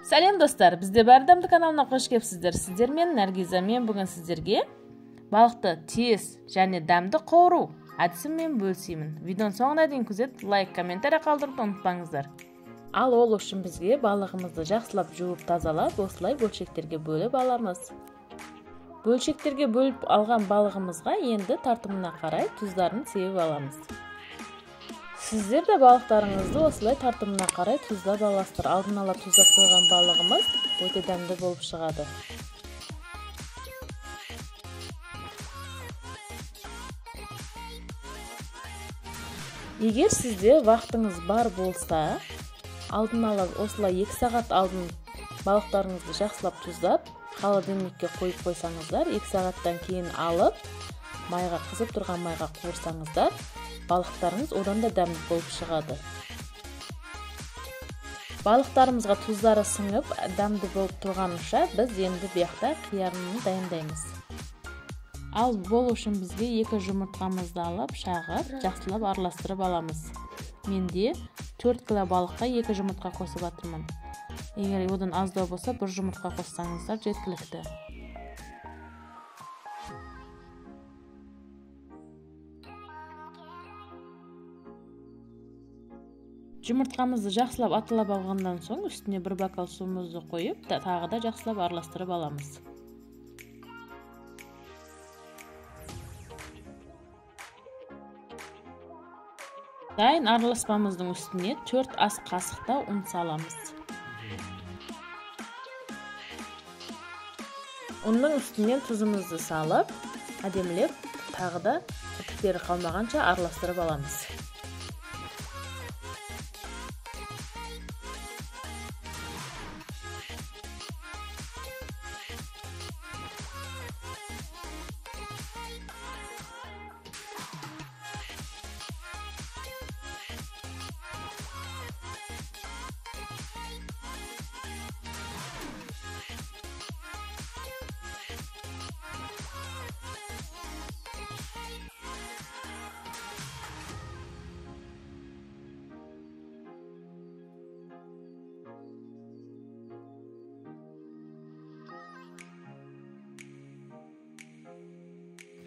Салем достар, бізде Бардамды каналына қош келіпсіздер. Сіздермен Наргиза, мен бүгін сіздерге балықты тез және дәмді қуыру әдісімен бөлісемін. Видеоның соңына дейін күзет, лайк, комментарий қалдыруды ұмытпаңыздар. Ал ол үшін бізге балығымызды жақсылап жуып тазалап, осылай бөлшектерге бөліп аламыз. Бөлшектерге бөліп алған балығымызға енді тартымына қарай тұздарын сеуіп аламыз. Сіздер де балықтарыңызды осылай тартымына қарай тұздап аласыздар. Алдын ала тұздап қойған балығымыз өте дәмді болып шығады. Егер сізде вақтыңыз бар болса, алдын ала осылай 2 сағат алдын балықтарыңызды жақсылап тұздап, холодильникке қойып қойсаңыздар, 2 сағаттан кейін алып, қызып тұрған майға қуырсаңыздар, балықтарыңыз одан да дәмді болып шығады. Балықтарымызға тұздары сіңіп, дәмді болып тұрғанша біз енді бұяқта қиярын дайындаймыз. Ал бұл үшін бізге 2 жұмыртқамызды алып, шағып, жақсылап араластырып аламыз. Менде 4 кг балыққа 2 жұмыртқа қосып жатырмын. Егер одан аздау болса, 1 жұмыртқа қоссаңыздар жеткілікті. Жұмыртқамызды жақсылап атылап алғандан соң, үстіне 1 бокал суымызды қойып, тағы да жақсылап араластырып аламыз. Дайын араласпамыздың үстіне 4 ас қасықта ұн саламыз. Ұнның үстінен тұзымызды салып, әдемілеп, тағы да тіктері қалмағанша араластырып аламыз.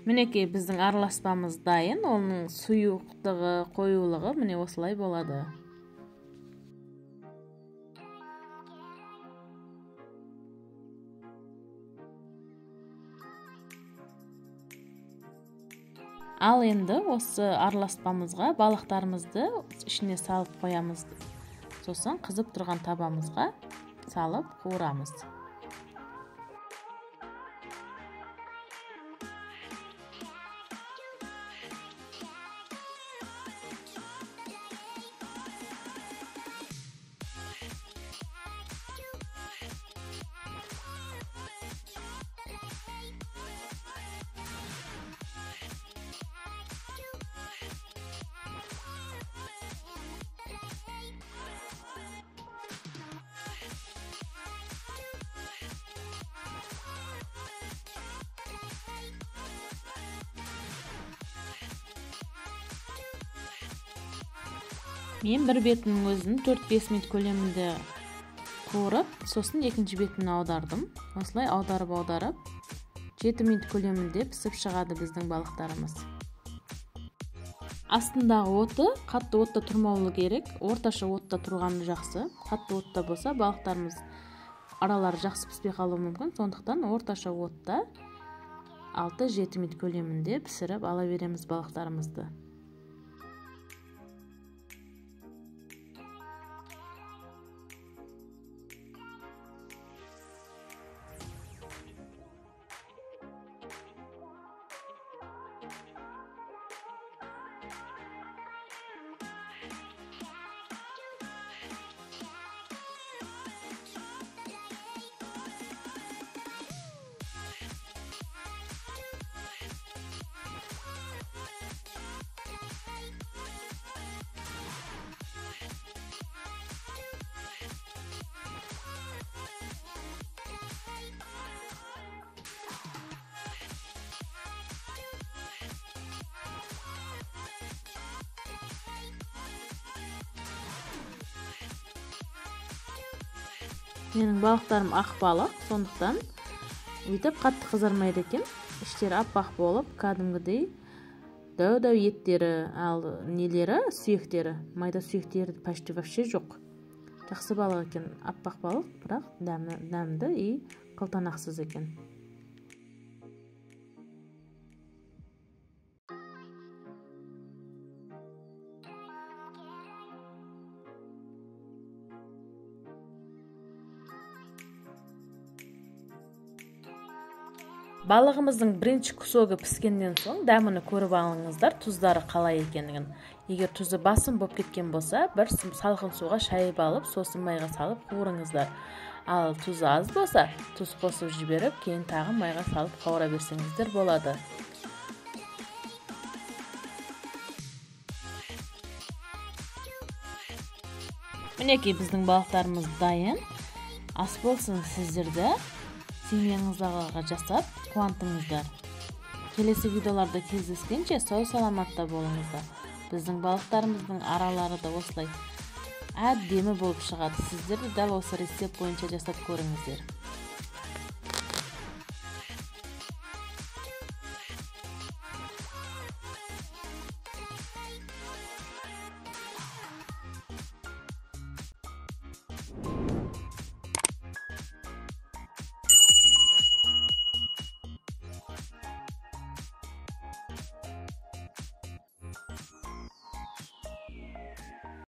Мінекей біздің араласпамыз дайын, оның сұйықтығы, қоюлығы міне осылай болады. Ал енді осы араласпамызға балықтарымызды ішіне салып қоямыз. Сосын қызып тұрған табамызға салып қуырамыз. Мен бір бетінің өзін 4-5 минут көлемінде қуырып, сосын екінші бетін аудардым. Осылай аударып, 7 минут көлемінде пісіп шығады біздің балықтарымыз. Астындағы оты қатты отта тұрмауы керек, орташа отта тұрғаны жақсы. Қатты отта болса, балықтарымыз аралары жақсы піспей қалуы мүмкін. Сондықтан орташа отта 6-7 минут көлемінде пісіріп ала береміз балықтарымызды. Менің балықтарым ақ балық, сондықтан өйтіп қатты қызармайды екен. Іштері аппақ болып, кәдімгідей дәу еттері, ал нелері, сүйектері, майда сүйектері почти вообще жоқ. Жақсы балық екен, аппақ балық, бірақ дәмді и қылтанақсыз екен. Балығымыздың бірінші кусогы піскенден соң дәмін көріп алыңыздар, тұздары қалай екендігін. Егер тұзы басым болып кеткен болса, бір салқын суға шайып алып, сосын майға салып қуырыңыздар. Ал тұзы аз болса, тұз қосып жіберіп, кейін тағы майға салып қауыра берсеңіздер болады. Мінекей біздің балықтарымыз дайын. Ас болсын сіздерді семьяңыздарға жасап қуантыңыздар. Келесі видеоларда кездескенше сау саламатта болыңыздар. Біздің балықтарымыздың аралары да осылай әдемі болып шығады. Сіздер де дәл осы рецепт бойынша жасап көріңіздер.